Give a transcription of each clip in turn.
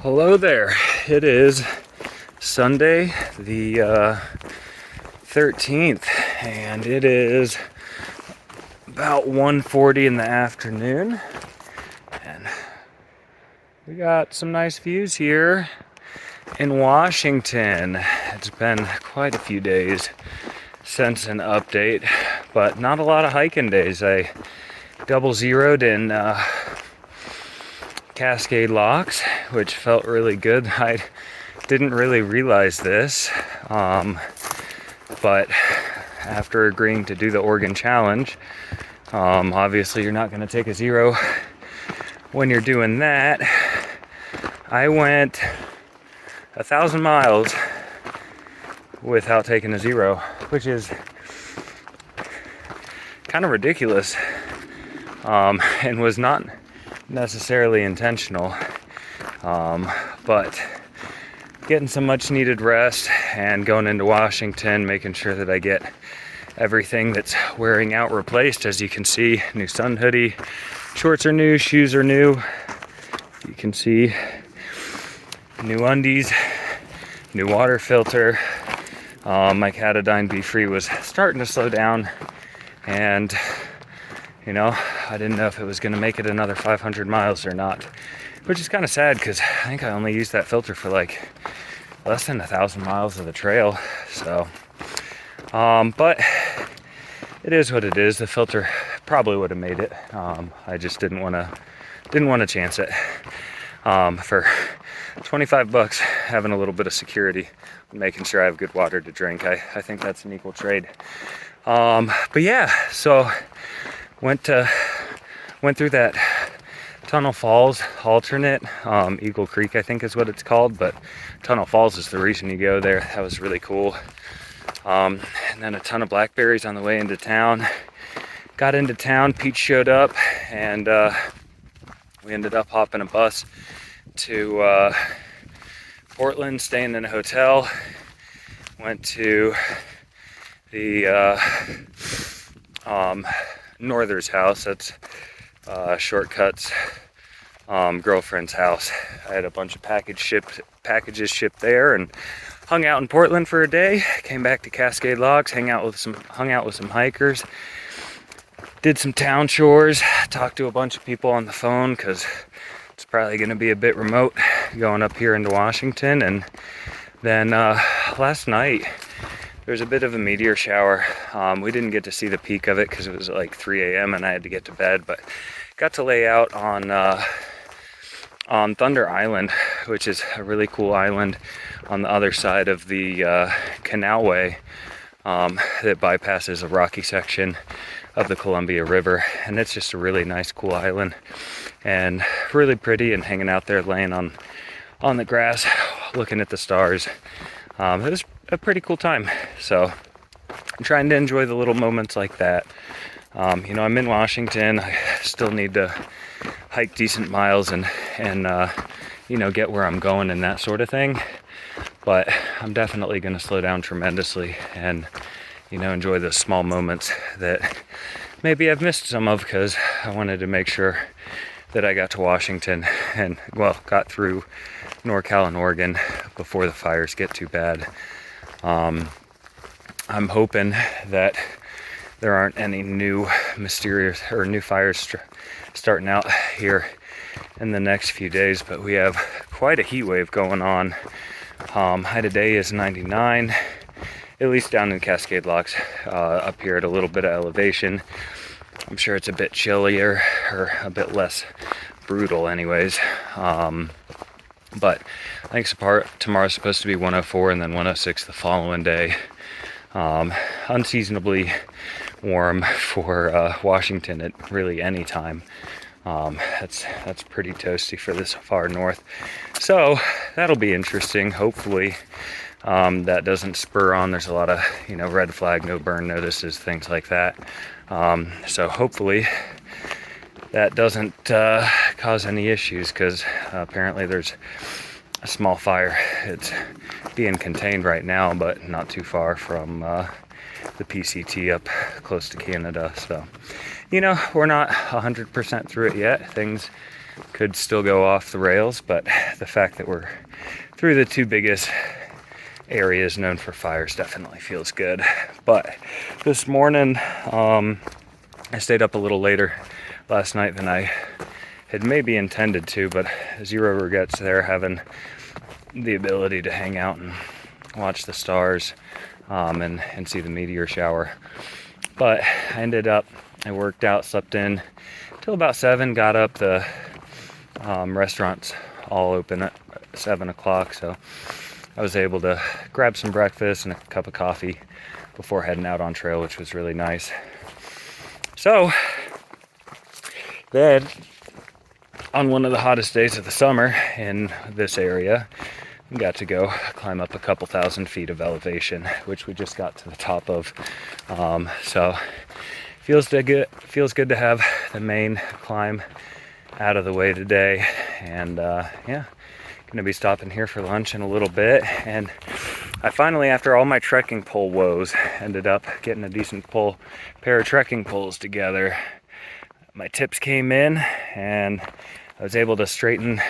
Hello there. It is Sunday the 13th and it is about 1:40 in the afternoon and we got some nice views here in Washington. It's been quite a few days since an update, but not a lot of hiking days. I double zeroed in Cascade Locks, which felt really good. I didn't really realize this, but after agreeing to do the Oregon Challenge, obviously you're not going to take a zero when you're doing that. I went 1,000 miles without taking a zero, which is kind of ridiculous, and was not necessarily intentional, but getting some much needed rest and going into Washington, making sure that I get everything that's wearing out replaced. As you can see, new sun hoodie, shorts are new, shoes are new. You can see new undies, new water filter. My Catadine Be Free was starting to slow down, and I didn't know if it was going to make it another 500 miles or not, which is kind of sad because I think I only used that filter for like less than 1,000 miles of the trail. So, but it is what it is. The filter probably would have made it. I just didn't want to chance it. For $25, having a little bit of security, making sure I have good water to drink. I think that's an equal trade. But yeah, so went through that Tunnel Falls alternate, Eagle Creek I think is what it's called, but Tunnel Falls is the reason you go there. That was really cool. And then a ton of blackberries on the way into town. Got into town, Pete showed up, and we ended up hopping a bus to Portland, staying in a hotel. Went to the Norther's house. That's Shortcut's girlfriend's house. I had a bunch of packages shipped there, and hung out in Portland for a day. Came back to Cascade Locks, hung out with some hikers. Did some town chores. Talked to a bunch of people on the phone because it's probably going to be a bit remote going up here into Washington. And then last night there was a bit of a meteor shower. We didn't get to see the peak of it because it was like 3 a.m. and I had to get to bed, but got to lay out on Thunder Island, which is a really cool island on the other side of the canalway that bypasses a rocky section of the Columbia River. And it's just a really nice, cool island and really pretty, and hanging out there laying on the grass, looking at the stars. It was a pretty cool time. So I'm trying to enjoy the little moments like that. I'm in Washington. I still need to hike decent miles and get where I'm going and that sort of thing. But I'm definitely going to slow down tremendously and, enjoy the small moments that maybe I've missed some of, because I wanted to make sure that I got to Washington and, got through NorCal and Oregon before the fires get too bad. I'm hoping that there aren't any new mysterious or new fires starting out here in the next few days, but we have quite a heat wave going on. High today is 99, at least down in Cascade Locks. Up here at a little bit of elevation, I'm sure it's a bit chillier, or a bit less brutal anyways. But I think tomorrow's supposed to be 104 and then 106 the following day. Unseasonably warm for Washington at really any time. That's pretty toasty for this far north. So that'll be interesting. Hopefully that doesn't spur on. There's a lot of red flag, no burn notices, things like that. So hopefully that doesn't cause any issues, because apparently there's a small fire. It's being contained right now, but not too far from the PCT up close to Canada. So, we're not 100% through it yet. Things could still go off the rails, but the fact that we're through the two biggest areas known for fires definitely feels good. But this morning, I stayed up a little later last night than I had maybe intended to, but zero regrets there, having the ability to hang out and watch the stars and see the meteor shower. But I worked out, slept in till about 7, got up. The restaurants all open at 7 o'clock, so I was able to grab some breakfast and a cup of coffee before heading out on trail, which was really nice. So then, on one of the hottest days of the summer in this area, we got to go climb up a couple thousand feet of elevation, which we just got to the top of. So feels good to have the main climb out of the way today. And yeah, gonna be stopping here for lunch in a little bit. And I finally, after all my trekking pole woes, ended up getting a decent pair of trekking poles together. My tips came in and I was able to straighten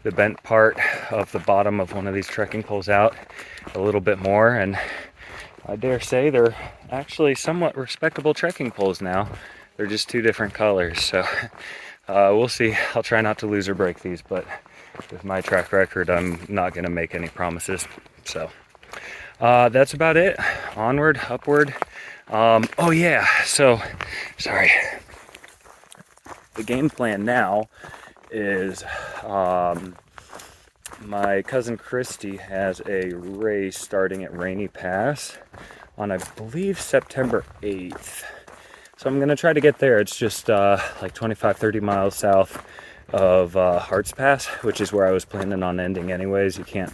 the bent part of the bottom of one of these trekking poles out a little bit more, and I dare say they're actually somewhat respectable trekking poles now. They're just two different colors, so we'll see. I'll try not to lose or break these, but with my track record, I'm not going to make any promises. So that's about it. Onward, upward. Oh yeah, so sorry. The game plan now is my cousin Christy has a race starting at Rainy Pass on, I believe, September 8th. So I'm going to try to get there. It's just like 25-30 miles south of Harts Pass, which is where I was planning on ending anyways. You can't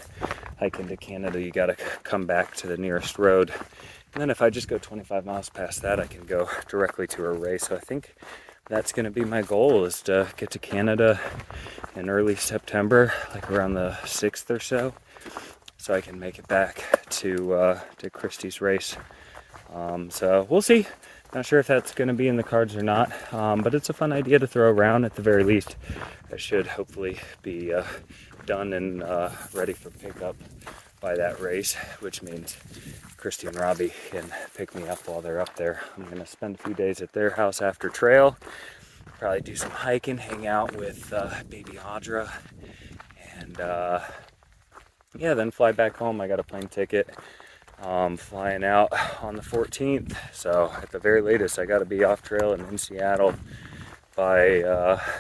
hike into Canada. You got to come back to the nearest road. And then if I just go 25 miles past that, I can go directly to a race. So I think that's going to be my goal, is to get to Canada in early September, like around the 6th or so I can make it back to Christie's race. So we'll see. Not sure if that's going to be in the cards or not, but it's a fun idea to throw around. At the very least, I should hopefully be done and ready for pickup by that race, which means Christy and Robbie can pick me up while they're up there. I'm going to spend a few days at their house after trail, probably do some hiking, hang out with baby Audra, and yeah, then fly back home. I got a plane ticket flying out on the 14th, so at the very latest I got to be off trail and in Seattle by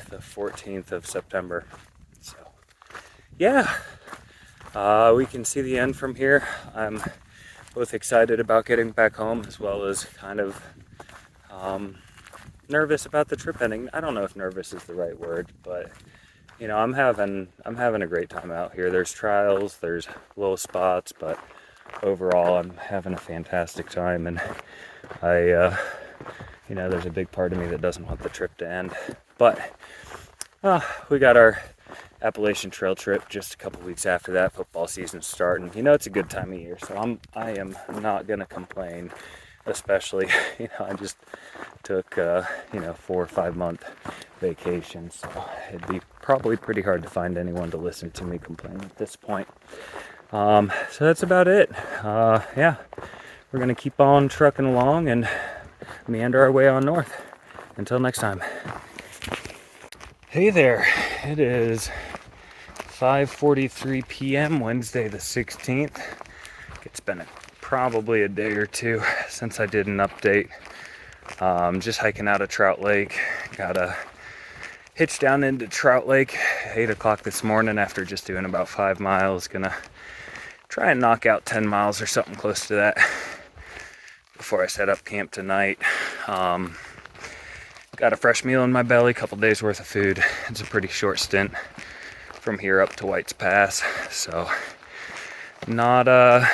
the 14th of September. So yeah, we can see the end from here. I'm both excited about getting back home, as well as kind of nervous about the trip ending. I don't know if nervous is the right word, but you know, I'm having a great time out here. There's trials, there's low spots, but overall I'm having a fantastic time, and I you know, there's a big part of me that doesn't want the trip to end. But we got our Appalachian Trail trip just a couple weeks after that. Football season's starting. You know, it's a good time of year, so I am not gonna complain. Especially, you know, I just took you know, 4 or 5 month vacation, so it'd be probably pretty hard to find anyone to listen to me complain at this point. So that's about it. Yeah, we're gonna keep on trucking along and meander our way on north. Until next time. Hey there, it is 5:43 p.m. Wednesday the 16th. It's been probably a day or two since I did an update. Just hiking out of Trout Lake. Got a hitch down into Trout Lake 8 o'clock this morning after just doing about 5 miles. Gonna try and knock out 10 miles or something close to that before I set up camp tonight. Got a fresh meal in my belly, couple days worth of food. It's a pretty short stint from here up to White's Pass, so not a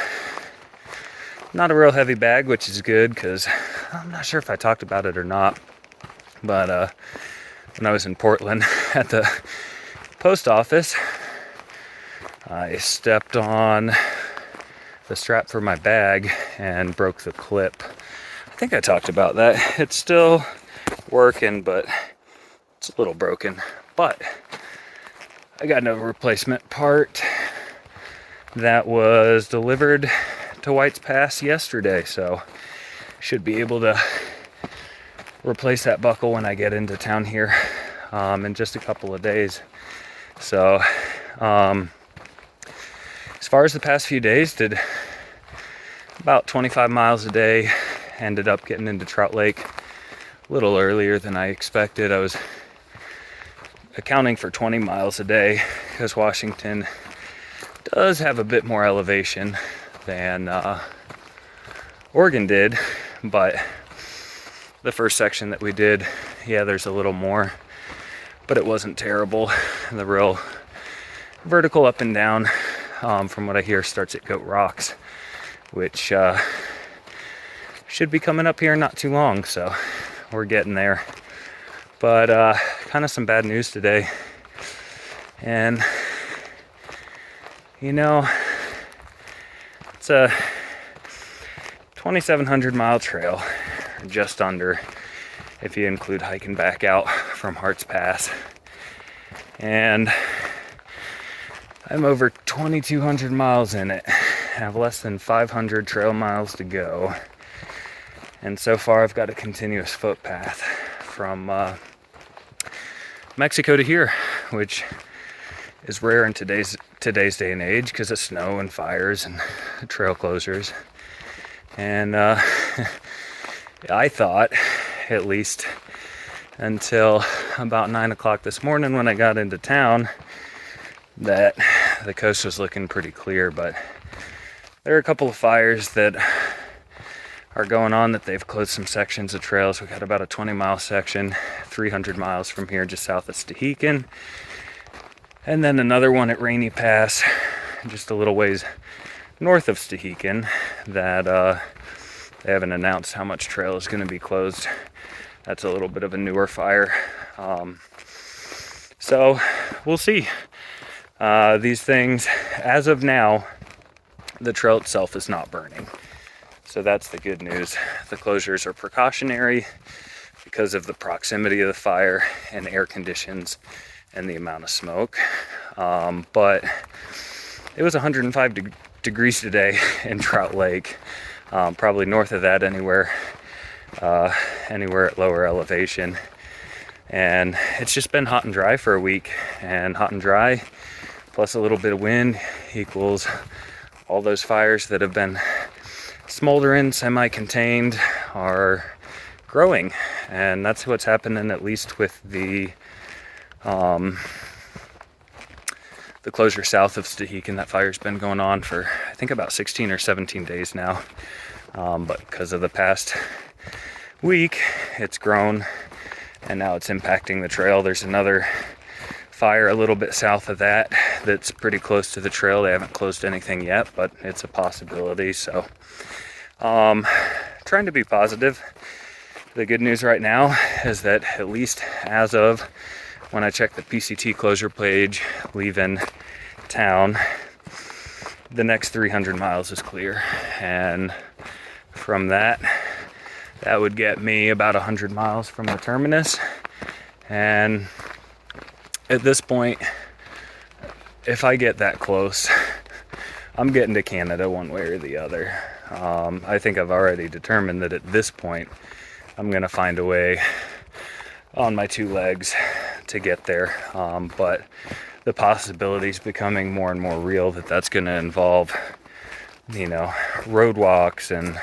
real heavy bag, which is good, because I'm not sure if I talked about it or not, but when I was in Portland at the post office, I stepped on the strap for my bag and broke the clip. I think I talked about that. It's still working, but It's a little broken, but I got a replacement part that was delivered to White's Pass yesterday, so should be able to replace that buckle when I get into town here in just a couple of days. So as far as the past few days, did about 25 miles a day. Ended up getting into Trout Lake a little earlier than I expected. I was accounting for 20 miles a day because Washington does have a bit more elevation than Oregon did, but the first section that we did, yeah, there's a little more, but it wasn't terrible. The real vertical up and down, from what I hear, starts at Goat Rocks, which should be coming up here not too long, so we're getting there. But kind of some bad news today, and you know, it's a 2,700 mile trail, just under, if you include hiking back out from Hart's Pass, and I'm over 2,200 miles in it. I have less than 500 trail miles to go, and so far I've got a continuous footpath from Mexico to here, which is rare in today's day and age because of snow and fires and trail closures. And I thought, at least until about 9 o'clock this morning when I got into town, that the coast was looking pretty clear, but there are a couple of fires that are going on that they've closed some sections of trails. We got about a 20-mile section 300 miles from here just south of Stehekin, and then another one at Rainy Pass just a little ways north of Stehekin that they haven't announced how much trail is going to be closed. That's a little bit of a newer fire, so we'll see. These things, as of now, the trail itself is not burning. So that's the good news. The closures are precautionary because of the proximity of the fire and air conditions and the amount of smoke. But it was 105 degrees today in Trout Lake, probably north of that anywhere at lower elevation. And it's just been hot and dry for a week, and hot and dry plus a little bit of wind equals all those fires that have been smoldering, semi-contained, are growing. And that's what's happening, at least with the closure south of Stehekin. That fire's been going on for, I think, about 16 or 17 days now. But because of the past week, it's grown, and now it's impacting the trail. There's another fire a little bit south of that that's pretty close to the trail. They haven't closed anything yet, but it's a possibility. So trying to be positive. The good news right now is that, at least as of when I checked the PCT closure page leaving town, the next 300 miles is clear, and from that would get me about 100 miles from the terminus. And at this point, if I get that close, I'm getting to Canada one way or the other. I think I've already determined that at this point I'm going to find a way on my two legs to get there. But the possibility is becoming more and more real that that's going to involve, you know, road walks and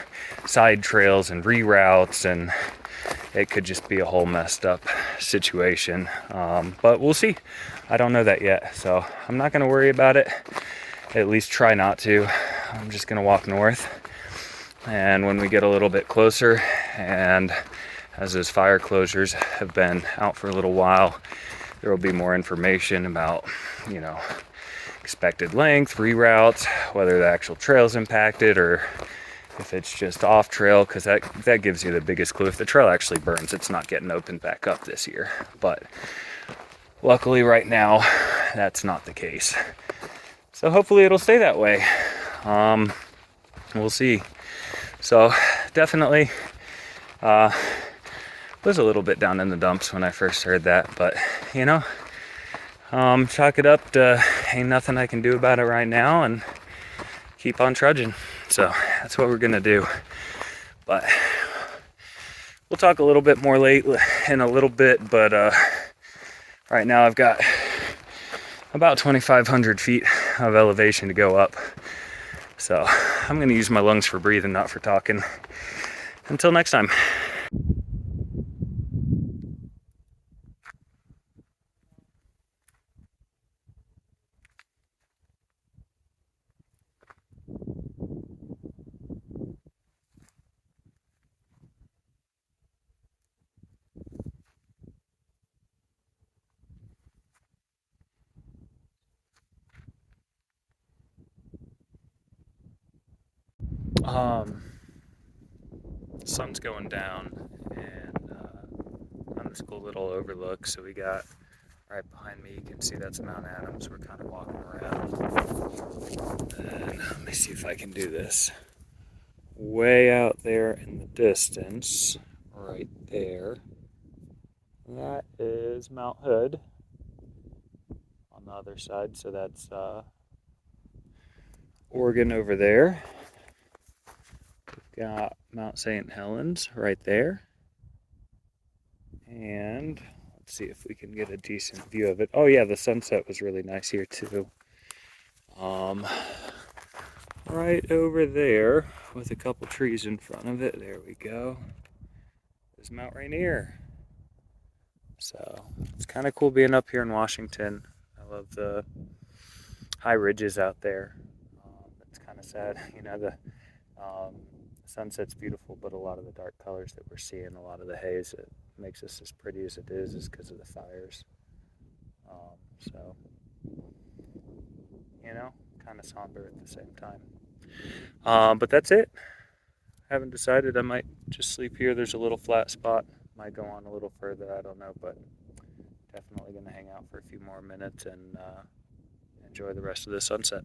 side trails and reroutes, and it could just be a whole messed up situation. But we'll see. I don't know that yet, so I'm not going to worry about it. At least try not to. I'm just going to walk north, and when we get a little bit closer, and as those fire closures have been out for a little while, there will be more information about, you know, expected length, reroutes, whether the actual trail's impacted or if it's just off trail, because that gives you the biggest clue. If the trail actually burns, it's not getting opened back up this year. But luckily right now, that's not the case. So hopefully it'll stay that way. We'll see. So definitely Was a little bit down in the dumps when I first heard that, but you know, chalk it up to ain't nothing I can do about it right now and keep on trudging. So that's what we're gonna do. But we'll talk a little bit more late in a little bit, but right now I've got about 2,500 feet of elevation to go up. So I'm gonna use my lungs for breathing, not for talking. Until next time. Sun's going down, and on this cool little overlook. So we got right behind me, you can see that's Mount Adams. We're kind of walking around. And let me see if I can do this. Way out there in the distance, right there, that is Mount Hood on the other side. So that's Oregon over there. We've got Mount St. Helens right there. And let's see if we can get a decent view of it. Oh yeah, the sunset was really nice here too. Right over there with a couple trees in front of it, there we go, is Mount Rainier. So it's kind of cool being up here in Washington. I love the high ridges out there. It's kind of sad, you know, the sunset's beautiful, but a lot of the dark colors that we're seeing, a lot of the haze that makes us as pretty as it is because of the fires. So, you know, kind of somber at the same time. But that's it. Haven't decided. I might just sleep here. There's a little flat spot. Might go on a little further. I don't know, but definitely going to hang out for a few more minutes and enjoy the rest of the sunset.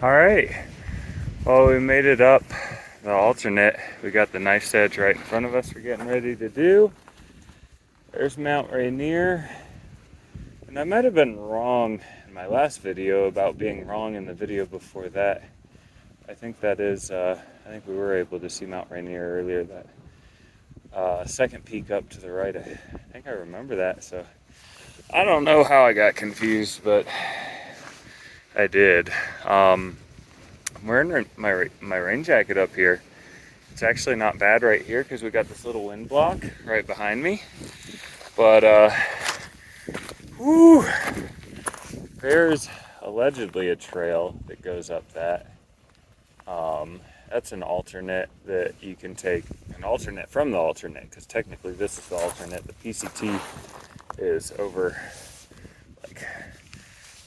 All right, well, we made it up the alternate. We got the knife's edge right in front of us. We're getting ready to do. There's Mount Rainier. And I might have been wrong in my last video about being wrong in the video before that. I think that is, I think we were able to see Mount Rainier earlier. That second peak up to the right, I think I remember that. So I don't know how I got confused, but I did. I'm wearing my rain jacket up here. It's actually not bad right here because we got this little wind block right behind me. But whew, there's allegedly a trail that goes up that. That's an alternate that you can take, an alternate from the alternate, because technically this is the alternate. The PCT is over, like,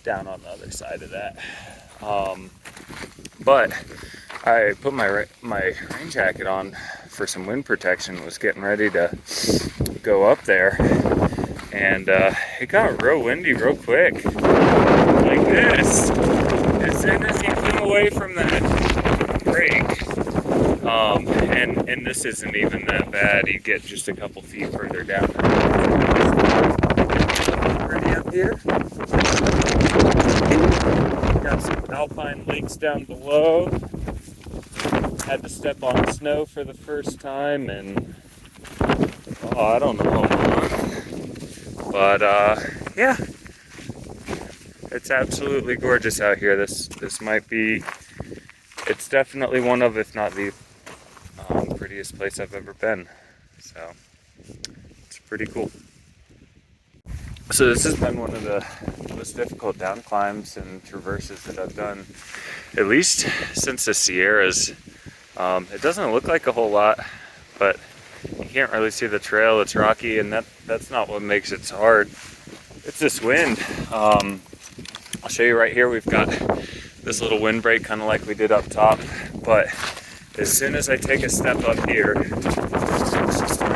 down on the other side of that. But I put my rain jacket on for some wind protection, was getting ready to go up there, and it got real windy real quick, like this, as soon as you come away from that break. And this isn't even that bad. You get just a couple feet further down. Pretty up here. Got some alpine lakes down below. Had to step on snow for the first time, and I don't know how long. But yeah, it's absolutely gorgeous out here. This might be it's definitely one of, if not the prettiest place I've ever been. So it's pretty cool. So this has been one of the most difficult down climbs and traverses that I've done, at least since the Sierras. It doesn't look like a whole lot, but you can't really see the trail. It's rocky, and that's not what makes it so hard. It's this wind. I'll show you right here. We've got this little windbreak, kind of like we did up top, but as soon as I take a step up here, it's just a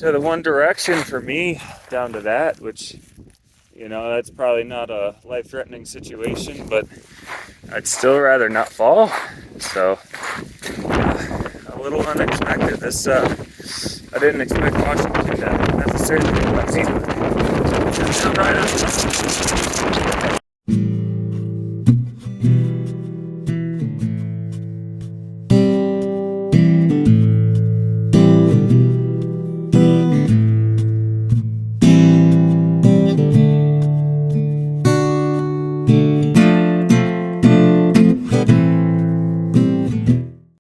to the one direction for me down to that, which, you know, that's probably not a life-threatening situation, but I'd still rather not fall. So a little unexpected. This I didn't expect Washington to necessarily let me right up.